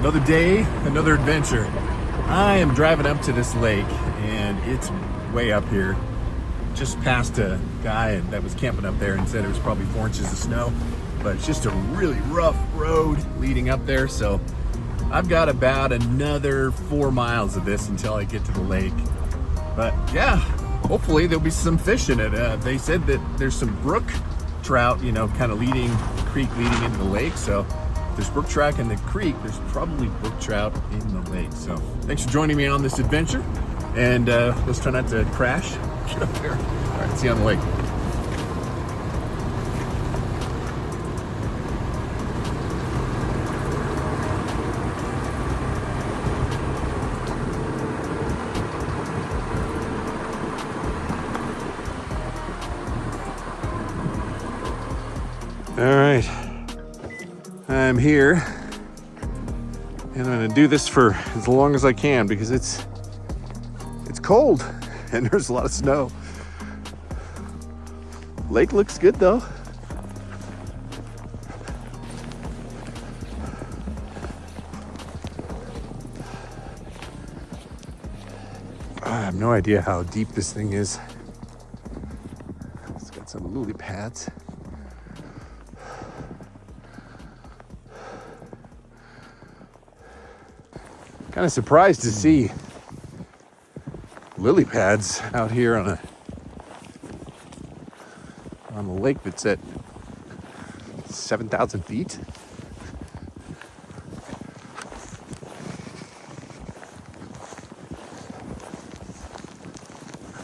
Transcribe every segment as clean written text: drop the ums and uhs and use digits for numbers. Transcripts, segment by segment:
Another day, another adventure. I am driving up to this lake and it's way up here. Just passed a guy that was camping up there and said it was probably 4 inches of snow, but it's just a really rough road leading up there. So I've got about another 4 miles of this until I get to the lake. But yeah, hopefully there'll be some fish in it. They said that there's some brook trout, you know, kind of leading the creek leading into the lake. So if there's brook trout in the creek, there's probably brook trout in the lake. So thanks for joining me on this adventure, and let's try not to crash. Get up there. All right, see you on the lake. All right, I'm here, and I'm gonna do this for as long as I can because it's cold and there's a lot of snow. Lake looks good though. I have no idea how deep this thing is. It's got some lily pads. Kind of surprised to see lily pads out here on a lake that's at 7,000 feet.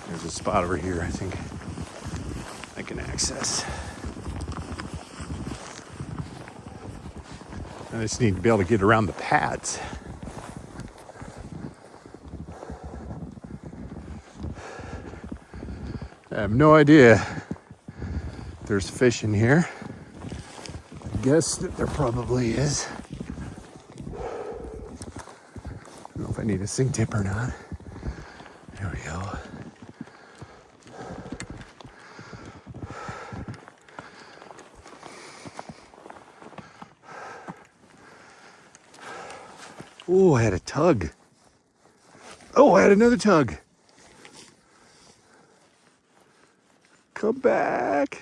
There's a spot over here I think I can access. I just need to be able to get around the pads. I have no idea if there's fish in here. I guess that there probably is. I don't know if I need a sink tip or not. There we go. Oh, I had a tug. Oh, I had another tug. Come back.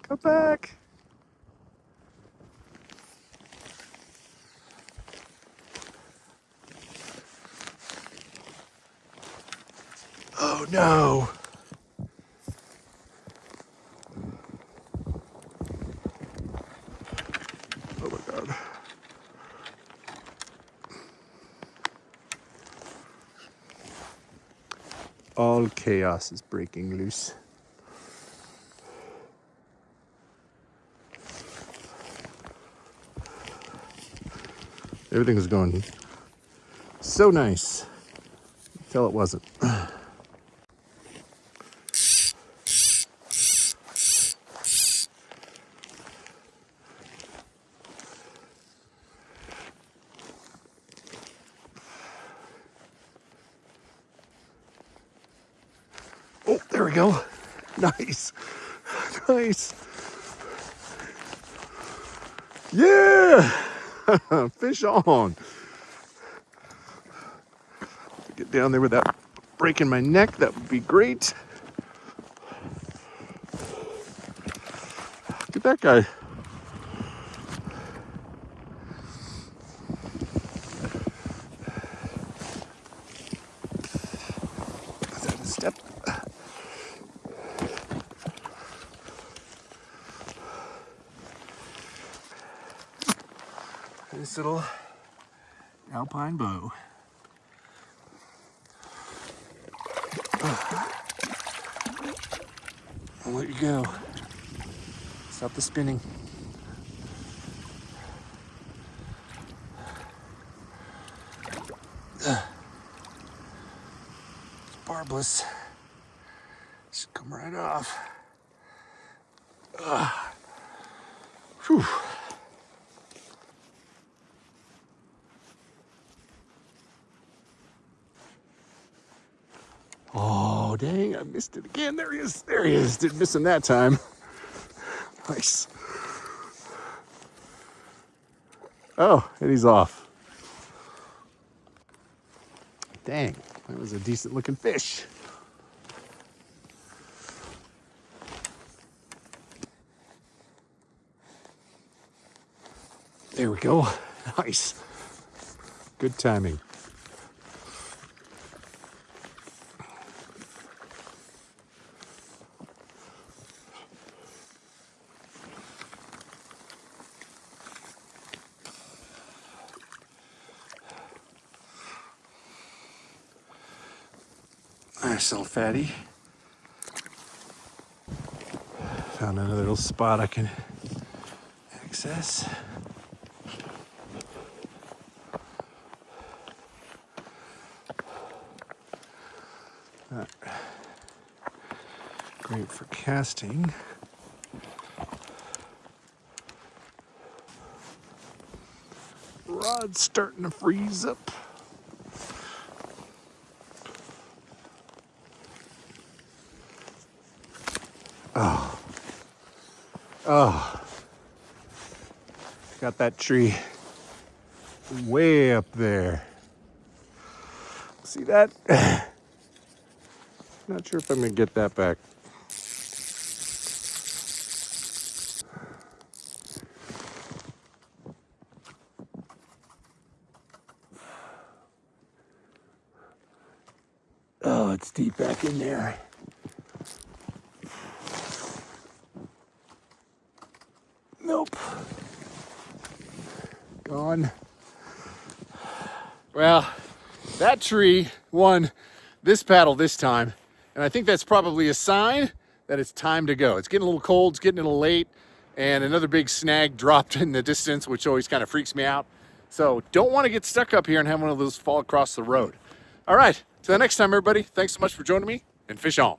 Come back. Oh no. Oh my God. All chaos is breaking loose. Everything was going so nice until it wasn't. Oh, there we go. Nice. Nice. Yeah. Fish on. To get down there without breaking my neck, that would be great. Look at that guy. Is that a step? This little alpine bow. I'll let you go. Stop the spinning. It's barbless. Should come right off. Whew. Oh, dang, I missed it again. There he is. There he is. Didn't miss him that time. Nice. Oh, and he's off. Dang, that was a decent looking fish. There we go. Nice. Good timing. Nice little fatty. Found another little spot I can access. Great for casting. Rod's starting to freeze up. Oh. Oh. Got that tree way up there. See that? Not sure if I'm gonna get that back. Oh, it's deep back in there. Nope. Gone. Well, that tree won this paddle this time, and I think that's probably a sign that it's time to go. It's getting a little cold, it's getting a little late, and another big snag dropped in the distance, which always kind of freaks me out. So don't want to get stuck up here and have one of those fall across the road. All right, till the next time, everybody, thanks so much for joining me, and fish on.